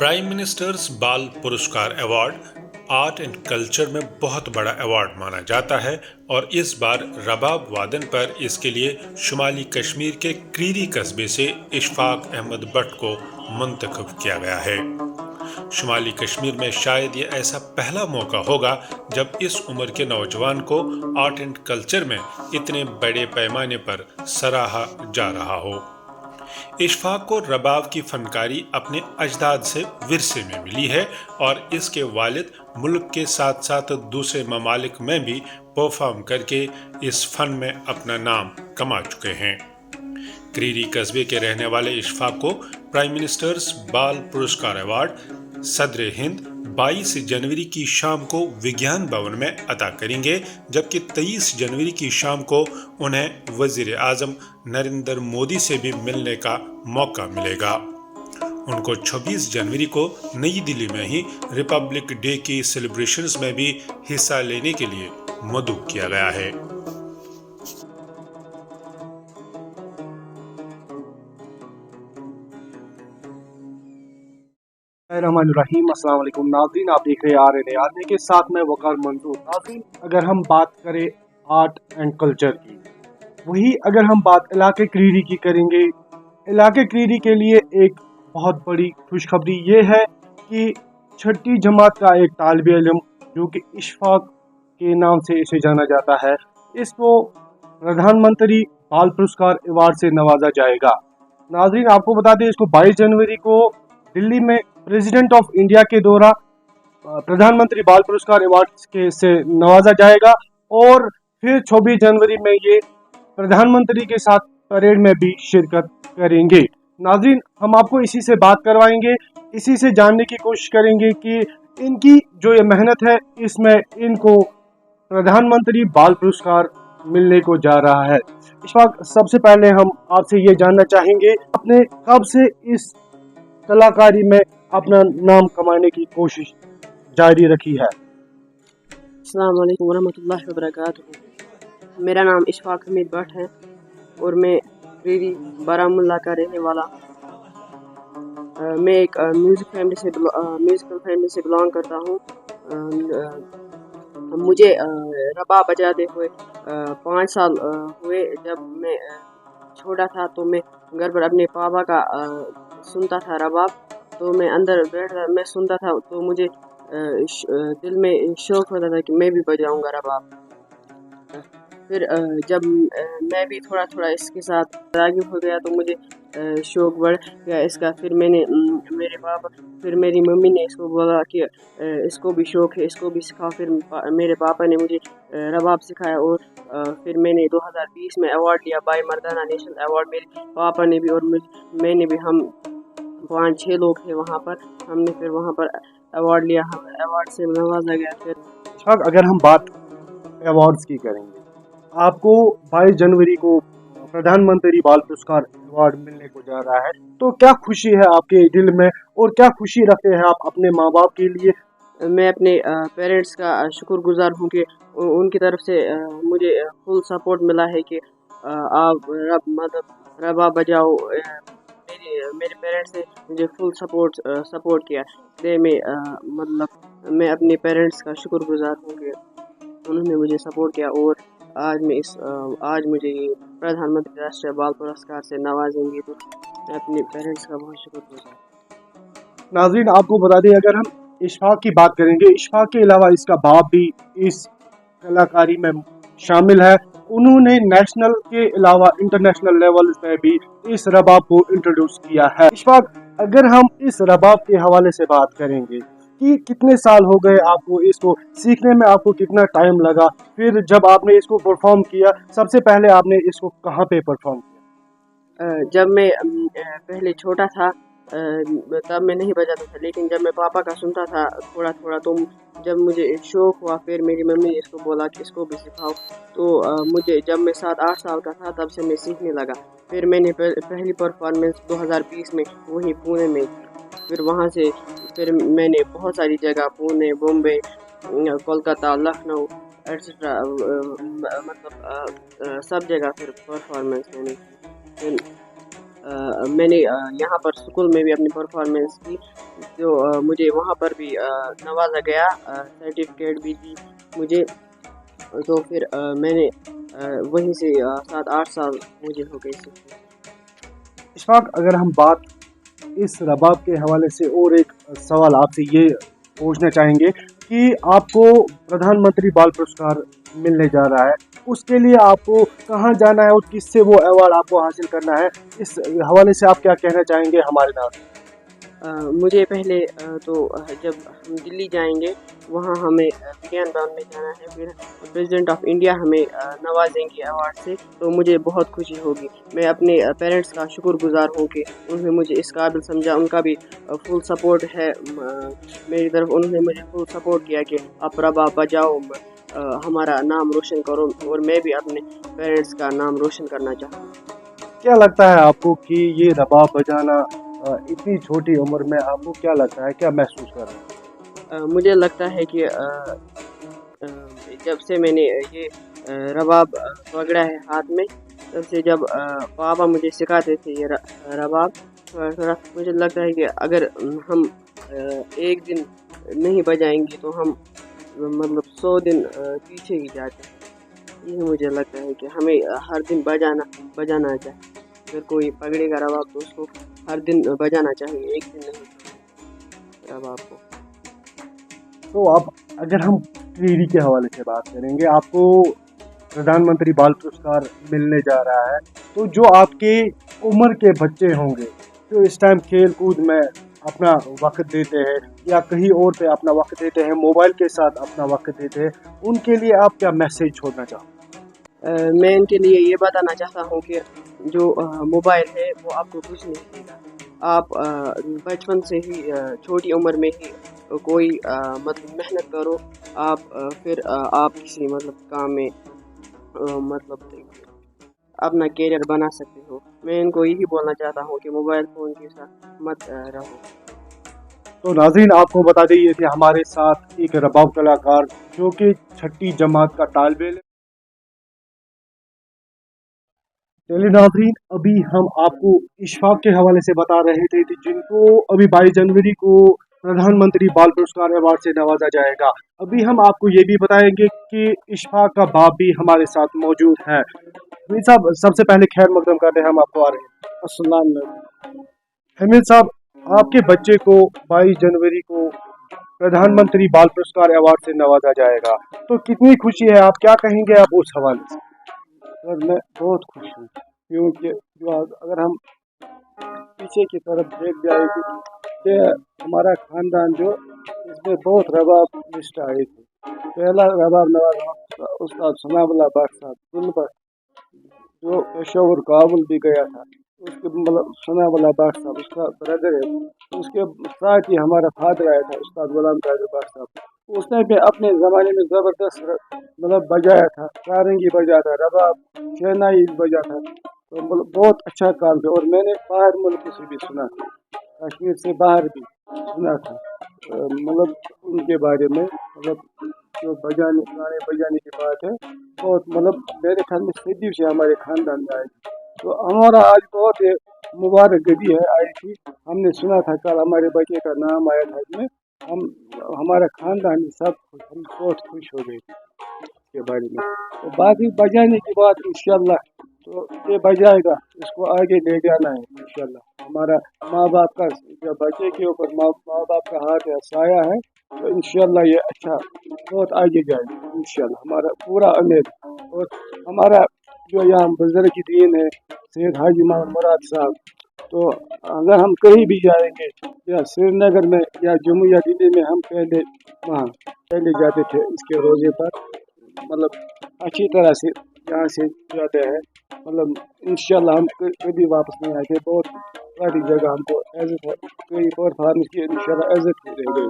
Prime ministers बाल पुरस्कार award art and culture में बहुत बड़ा अवार्ड माना जाता है और इस बार रबाब वादन पर इसके लिए शुमाली कश्मीर के क्रीरी कस्बे से इशफाक अहमद भट्ट को मुंतखब किया गया है। शुमाली कश्मीर में शायद ये ऐसा पहला मौका होगा जब इस उम्र के नौजवान को आर्ट एंड कल्चर में इतने बड़े पैमाने पर सराहा जा रहा हो। इशफाक को रबाब की फनकारी अपने अजदाद से विरसे में मिली है और इसके वालिद मुल्क के साथ साथ दूसरे ममालिक में भी परफॉर्म करके इस फन में अपना नाम कमा चुके हैं। क्रीरी कस्बे के रहने वाले इशफाक को प्राइम मिनिस्टर्स बाल पुरस्कार अवार्ड सदर हिंद 22 जनवरी की शाम को विज्ञान भवन में अता करेंगे, जबकि 23 जनवरी की शाम को उन्हें वजीर आजम नरेंद्र मोदी से भी मिलने का मौका मिलेगा। उनको 26 जनवरी को नई दिल्ली में ही रिपब्लिक डे की सेलिब्रेशंस में भी हिस्सा लेने के लिए मदऊ किया गया है। रहीम अस्सलाम वालेकुम नाज़रीन, आप देख रहे हैं RNA आर्मी के साथ में वकार मंसूर। नाज़रीन, अगर हम बात करें आर्ट एंड कल्चर की, वही अगर हम बात इलाके क्रीरी की करेंगे, इलाके क्रीरी के लिए एक बहुत बड़ी खुशखबरी ये है कि छठी जमात का एक तालिब इल्म जो कि इशफाक के नाम से इसे जाना जाता है, इसको प्रधानमंत्री बाल पुरस्कार अवार्ड से नवाजा जाएगा। नाज़रीन, आपको बता दें, इसको 22 जनवरी को दिल्ली में प्रेसिडेंट ऑफ इंडिया के द्वारा प्रधानमंत्री बाल पुरस्कार अवार्ड से नवाजा जाएगा और फिर 26 जनवरी में ये प्रधानमंत्री के साथ परेड में भी शिरकत करेंगे। नाज़रीन, हम आपको इसी से बात करवाएंगे, इसी से जानने की कोशिश करेंगे कि इनकी जो ये मेहनत है इसमें इनको प्रधानमंत्री बाल पुरस्कार मिलने को जा रहा है। इशफाक, सबसे पहले हम आपसे ये जानना चाहेंगे, आपने कब से इस कलाकारी में अपना नाम कमाने की कोशिश जारी रखी है? अस्सलाम वालेकुम वरहमतुल्लाहि वबरकातुहू। मेरा नाम इशफाक अहमद भट्ट है और मैं क्रीरी बारामुल्ला का रहने वाला। मैं एक म्यूज़िकल फैमिली से बिलोंग करता हूँ। मुझे रबाब बजाते हुए 5 साल हुए। जब मैं छोटा था तो मैं घर पर अपने पापा का सुनता था रबाब, तो मैं अंदर बैठता, मैं सुनता था, तो मुझे दिल में शौक होता था कि मैं भी बजाऊंगा रबाब। फिर जब मैं भी थोड़ा थोड़ा इसके साथ राग़िब हो गया तो मुझे शौक बढ़ गया इसका। फिर फिर मेरी मम्मी ने इसको बोला कि इसको भी शौक है, इसको भी सिखाओ। फिर मेरे पापा ने मुझे रबाब सिखाया और फिर मैंने 2020 में अवार्ड लिया, बाई मर्दाना नेशनल अवार्ड। मेरे पापा ने भी और मैंने भी, हम 5-6 लोग थे वहाँ पर, हमने फिर वहाँ पर अवार्ड लिया, हम अवार्ड से नवाजा गया। फिर अगर हम बात अवार्ड्स की करेंगे, आपको 22 जनवरी को प्रधानमंत्री बाल पुरस्कार अवार्ड मिलने को जा रहा है, तो क्या खुशी है आपके दिल में और क्या खुशी रखते हैं आप अपने माँ बाप के लिए? मैं अपने पेरेंट्स का शुक्रगुजार हूँ कि उनकी तरफ से मुझे फुल सपोर्ट मिला है कि आप रबाब बजाओ। मेरे पेरेंट्स ने मुझे फुल सपोर्ट किया। इसलिए मैं अपने पेरेंट्स का शुक्रगुजार हूँ कि उन्होंने मुझे सपोर्ट किया और आज मुझे प्रधानमंत्री राष्ट्रीय बाल पुरस्कार से नवाजेंगे, तो मैं अपने पेरेंट्स का बहुत शुक्रगुजार। नाज़रीन, आपको बता दें, अगर हम इशफाक की बात करेंगे, इशफाक के अलावा इसका बाप भी इस कलाकारी में शामिल है। उन्होंने नेशनल के अलावा इंटरनेशनल लेवल पे भी इस रबाब को इंट्रोड्यूस किया है। इशफाक, अगर हम इस रबाब के हवाले से बात करेंगे कि कितने साल हो गए आपको इसको सीखने में, आपको कितना टाइम लगा, फिर जब आपने इसको परफॉर्म किया, सबसे पहले आपने इसको कहाँ पे परफॉर्म किया? जब मैं पहले छोटा था तब मैं नहीं बजाता था, लेकिन जब मैं पापा का सुनता था थोड़ा थोड़ा, तो जब मुझे शौक हुआ, फिर मेरी मम्मी ने इसको बोला कि इसको भी सिखाओ। तो मुझे जब मैं 7-8 साल का था तब से मैं सीखने लगा। फिर मैंने पहली परफॉर्मेंस 2020 में वहीं पुणे में की। फिर वहाँ से फिर मैंने बहुत सारी जगह, पुणे, बॉम्बे, कोलकाता, लखनऊ एट्सेट्रा, सब जगह फिर परफॉर्मेंस मैंने। میں نے یہاں پر اسکول میں بھی اپنی پرفارمنس کی، جو مجھے وہاں پر بھی نوازا گیا، سرٹیفکیٹ بھی دی مجھے. تو پھر میں نے وہیں سے 7-8 سال مجھے ہو گئے سیکھتے. اشفاق، اگر ہم بات اس رباب کے حوالے سے اور ایک سوال آپ سے یہ پوچھنا چاہیں گے کہ آپ کو پردھان منتری بال پرسکار ملنے جا رہا ہے، اس کے لیے آپ کو کہاں جانا ہے اور کس سے وہ ایوارڈ آپ کو حاصل کرنا ہے، اس حوالے سے آپ کیا کہنا چاہیں گے ہمارے ناظرین؟ مجھے پہلے تو جب ہم دلی جائیں گے وہاں ہمیں وگیان بھون میں جانا ہے، پھر پریزیڈنٹ آف انڈیا ہمیں نوازیں گے ایوارڈ سے، تو مجھے بہت خوشی ہوگی. میں اپنے پیرنٹس کا شکر گزار ہوں کہ انہوں نے مجھے اس قابل سمجھا. ان کا بھی فل سپورٹ ہے میری طرف. انہوں نے مجھے فل سپورٹ کیا کہ آپ رباب بجاؤ، ہمارا نام روشن کرو، اور میں بھی اپنے پیرنٹس کا نام روشن کرنا چاہتا ہوں. کیا لگتا ہے آپ کو کہ یہ رباب بجانا اتنی چھوٹی عمر میں آپ کو کیا لگتا ہے، کیا محسوس کر رہے ہیں؟ مجھے لگتا ہے کہ جب سے میں نے یہ رباب پکڑا ہے ہاتھ میں، تب سے جب پاپا مجھے سکھاتے تھے یہ رباب، تھوڑا تھوڑا مجھے لگتا ہے کہ اگر ہم ایک دن نہیں بجائیں گے تو ہم مطلب 100 دن پیچھے ہی جاتے ہیں. یہ مجھے لگتا ہے کہ ہمیں ہر دن بجانا چاہیے. اگر کوئی پکڑے گا رباب تو اس کو ہر دن بجانا چاہیے، ایک دن نہیں رباب کو. تو اب اگر ہم کریری کے حوالے سے بات کریں گے، آپ کو پردھان منتری بال پرسکار ملنے جا رہا ہے، تو جو آپ کے عمر کے بچے ہوں گے جو اس ٹائم کھیل کود میں اپنا وقت دیتے ہیں یا کہیں اور پہ اپنا وقت دیتے ہیں، موبائل کے ساتھ اپنا وقت دیتے ہیں، ان کے لیے آپ کیا میسج چھوڑنا چاہتے ہیں؟ میں ان کے لیے یہ بتانا چاہتا ہوں کہ جو موبائل ہے وہ آپ کو کچھ نہیں دے گا. آپ بچپن سے ہی چھوٹی عمر میں ہی کوئی مطلب محنت کرو، آپ پھر آپ کسی مطلب کام میں مطلب اپنا کیریئر بنا سکتے ہو. میں ان کو یہی بولنا چاہتا ہوں کہ موبائل فون کے ساتھ مت رہو. تو ناظرین، آپ کو بتا دیں یہ تھے ہمارے ساتھ ایک رباب کلاکار جو کہ 6ٹھی جماعت کا طالب علم. چلیے ناظرین، ابھی ہم آپ کو اشفاق کے حوالے سے بتا رہے تھے جن کو ابھی 22 جنوری کو پردھان منتری بال پرسکار ایوارڈ سے نوازا جائے گا. ابھی ہم آپ کو یہ بھی بتائیں گے کہ اشفاق کا باپ بھی ہمارے ساتھ موجود ہے. حمید صاحب، سب سے پہلے خیر مقدم کرتے ہیں ہم آپ کو آ رہے ہیں. السلام علیکم. حمید صاحب، آپ کے بچے کو 22 جنوری کو پردھان منتری بال پرسکار ایوارڈ سے نوازا جائے گا، تو کتنی خوشی ہے، آپ کیا کہیں گے آپ اس حوالے سے؟ سر میں بہت خوش ہوں، کیونکہ جو اگر ہم پیچھے کی طرف دیکھ جائے گی کہ ہمارا خاندان جو اس میں بہت رباب لسٹ آئی تھی. پہلا رباب نوازا استاد ثناء اللہ بٹ صاحب گلبر، جو پشاور کابل بھی گیا تھا. اس کے مطلب ثناء اللہ بٹ صاحب اس کا بردر ہے. اس کے ساتھ ہی ہمارا فادر آیا تھا استاد غلام قادر بٹ صاحب. اس نے بھی اپنے زمانے میں زبردست مطلب بجایا تھا، سارنگی بجا تھا، رباب شہنائی بجا تھا. تو مطلب بہت اچھا کام کیا. اور میں نے باہر ملک سے بھی سنا تھا، کشمیر سے باہر بھی سنا تھا مطلب ان کے بارے میں. مطلب جو گانے بجانے کی بات ہے، بہت مطلب میرے خیال میں صدیوں سے ہمارے خاندان میں آئی تھی. تو ہمارا آج بہت مبارک گدی ہے آئی تھی. ہم نے سنا تھا کل ہمارے بچے کا نام آیا تھا اس میں. ہمارا خاندان سب ہم بہت خوش ہو گئے کے بارے میں. تو باقی بجانے کی بات انشاءاللہ تو یہ بجائے گا، اس کو آگے لے جانا ہے انشاءاللہ. ہمارا ماں باپ کا جو بچے کے اوپر ماں باپ کا ہاتھ ہے، سایہ ہے، تو انشاءاللہ یہ اچھا بہت آگے جائے گا انشاءاللہ. ہمارا پورا امید. اور ہمارا جو یہاں بزرگ دین ہے سید حاجی محمد مراد صاحب، تو اگر ہم کہیں بھی جائیں گے یا سری نگر میں یا جموں یا دلی میں، ہم پہلے جاتے تھے اس کے روزے پر. مطلب اچھی طرح سے یہاں سے جاتے ہیں. مطلب انشاءاللہ ہم کبھی واپس نہیں آئے تھے. بہت ساری جگہ ہم کو عزت ہے، کوئی اور فارم کی انشاءاللہ عزت ہی رہ گئی.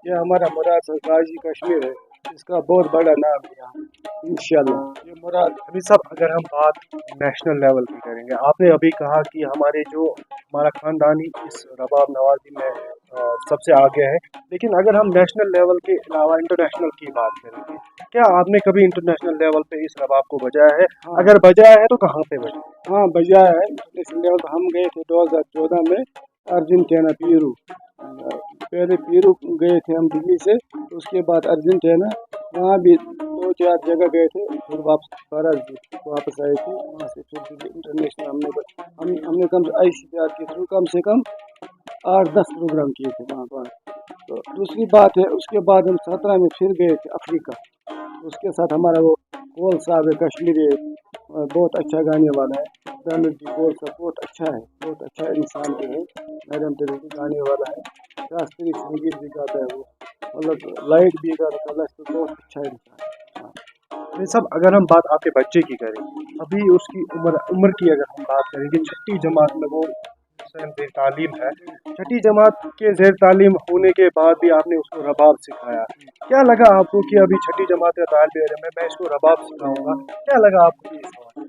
یہ ہمارا مراد غازی کشمیر ہے، اس کا بہت بڑا نام ہے یہاں انشاءاللہ. یہ مراد. حمید صاحب، اگر ہم بات نیشنل لیول کی کریں گے، آپ نے ابھی کہا کہ ہمارا خاندانی اس رباب نوازی میں सबसे आगे है। लेकिन अगर हम नेशनल लेवल के अलावा इंटरनेशनल की बात करेंगे, क्या आपने कभी इंटरनेशनल लेवल पे इस रबाब को बजाया है? हाँ अगर बजाया है तो कहाँ पे बजाया? हाँ बजाया है इंटरनेशनल लेवल पर। हम गए थे 2014 में अर्जेंटीना पीरू। पहले पीरू गए थे हम दिल्ली से, उसके बाद अर्जेंटीना, वहाँ भी 2-4 जगह गए थे, फिर वापस आए थे वहाँ से। फिर दिल्ली इंटरनेशनल हमने कम से ICPR के थ्रू कम से कम 8-10 प्रोग्राम किए थे वहाँ पर। तो दूसरी बात है, उसके बाद हम 17 में फिर गए थे अफ्रीका। उसके साथ हमारा वो कोल साहब है, कश्मीरी है, बहुत अच्छा गाने वाला है। दानिश जी कोल साहब बहुत अच्छा है, बहुत अच्छा इंसान भी है। मैडम तेरे भी गाने वाला है, शास्त्रीय संगीत भी गाता है वो, मतलब लाइट भी गाता है, तो बहुत अच्छा इंसान है। हाँ। ये सब अगर हम बात आपके बच्चे की करें, अभी उसकी उम्र की अगर हम बात करेंगे, छठी जमात में वो जेर तालीम है। छठी जमात के जेर तालीम होने के बाद भी आपने उसको रबाब सिखाया। क्या लगा आपको कि अभी छठी जमात का तालिब इल्म है, मैं इसको रबाब सिखाऊंगा? क्या लगा आपको ये सवाल?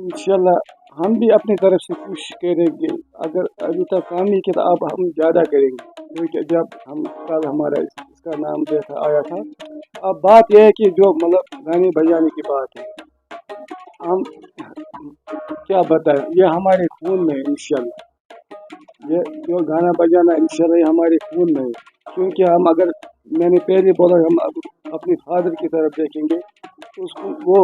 इंशाल्लाह हम भी अपनी तरफ से कोशिश करेंगे। अगर अभी तक काम नहीं किया तो अब हम ज़्यादा करेंगे, क्योंकि जब हम कल हमारा इसका नाम देखा आया था। अब बात यह है कि जो मतलब गाने बजाने की बात है, हम क्या बताएं, ये हमारे खून में है इंशाल्लाह। ये जो गाना बजाना इंशाल्लाह ये हमारे खून में है। क्योंकि हम अगर, मैंने पहले बोला, हम अपने फादर की तरफ देखेंगे, उसको वो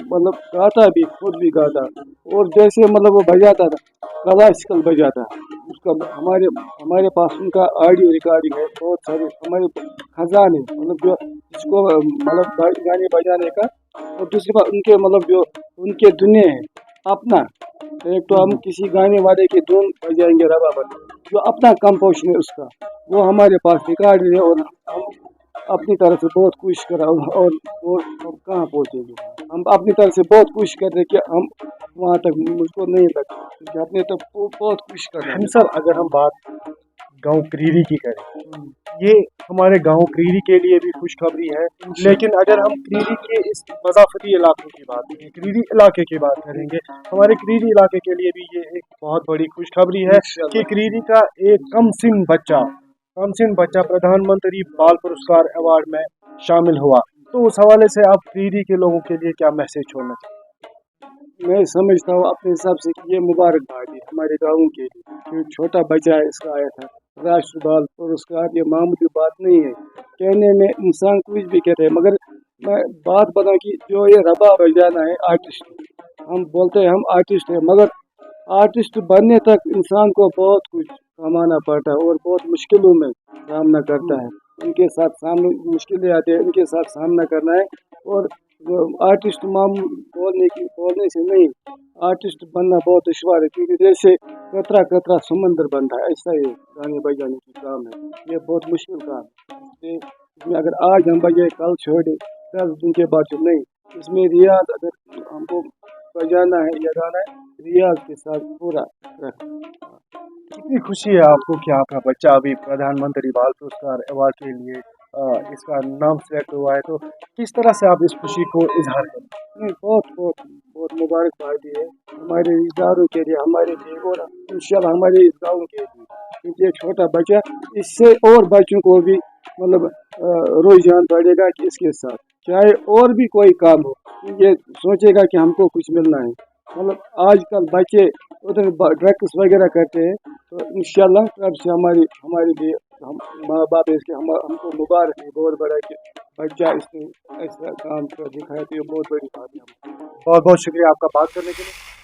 मतलब गाता भी, खुद भी गाता, और जैसे मतलब वो बजाता था, क्लासिकल बजाता। उसका हमारे पास उनका ऑडियो रिकॉर्डिंग है बहुत सारे, हमारे खजाने, मतलब जो इसको मतलब गाने बजाने का। और दूसरी बात, उनके मतलब जो उनके दुनिया है अपना। एक तो हम किसी गाने वाले की धुन बजाएंगे रबा पर, जो अपना कंपोजिशन है उसका, वो हमारे पास रिकॉर्ड है। और हम अपनी तरफ से बहुत कोशिश कर रहे हैं, और हम कहाँ पहुँचेंगे। हम अपनी तरफ से बहुत कोशिश कर रहे हैं कि हम वहाँ तक, मुझको नहीं लगता, क्योंकि अपने तक बहुत कोशिश कर रहे हम हैं। सर अगर हम बात गांव क्रीरी की करें, ये हमारे गांव क्रीरी के लिए भी खुशखबरी है। लेकिन अगर हम क्रीरी के इस मज़ाफ़ती इलाकों की बात करें, क्रीरी इलाके की बात करेंगे, हमारे क्रीरी इलाके के लिए भी ये एक बहुत बड़ी खुशखबरी है कि क्रीरी का एक कम सिन बच्चा प्रधानमंत्री बाल पुरस्कार अवार्ड में शामिल हुआ। तो उस हवाले से आप क्रीरी के लोगों के लिए क्या मैसेज छोड़ना चाहिए? मैं समझता हूँ अपने हिसाब से कि ये मुबारकबाद है हमारे गाँव के लिए, क्योंकि छोटा बच्चा है, इसका आया था राष्ट्र बाल पुरस्कार। ये मामूली बात नहीं है, कहने में इंसान कुछ भी कहते हैं, मगर मैं बात बता कि जो ये रबा बजाना है आर्टिस्ट, हम बोलते हैं हम आर्टिस्ट हैं, मगर आर्टिस्ट बनने तक इंसान को बहुत कुछ कमाना पड़ता है, और बहुत मुश्किलों में सामना करता है। उनके साथ सामने मुश्किलें आती है, उनके साथ सामना करना है। और आर्टिस्ट बोलने से नहीं, आर्टिस्ट बनना बहुत दुश्वार है, क्योंकि जैसे कतरा कतरा समंदर बनता है, ऐसा ये गाने बजाने की काम है। ये बहुत मुश्किल काम है। इसमें अगर आज हम बजाए कल छोड़े, 10 दिन के बाद जो नहीं, इसमें रियाज अगर हमको बजाना है या गाना है, रियाज के साथ पूरा रखना। कितनी खुशी है आपको कि आपका बच्चा अभी प्रधानमंत्री बाल पुरस्कार अवार्ड के लिए इसका नाम सेलेक्ट हुआ है, तो किस तरह से आप इस खुशी को इजहार करें? नहीं, बहुत बहुत बहुत मुबारकबादी है हमारे इदारों के लिए, हमारे लिए, और इंशाल्लाह हमारे इस गाँव के लिए। क्योंकि एक छोटा बच्चा, इससे और बच्चों को भी मतलब रुझान पड़ेगा कि इसके साथ चाहे और भी कोई काम हो, ये सोचेगा कि हमको कुछ मिलना है। मतलब आजकल बच्चे उधर ड्रग्स वगैरह करते हैं, तो इंशाल्लाह तब से हमारे लिए, हम माँ बाप इसके, हमको मुबारक है बहुत बड़ा कि बच्चा इसने ऐसा काम कर दिखाया, तो ये बहुत बड़ी बात है। बहुत बहुत शुक्रिया आपका बात करने के लिए।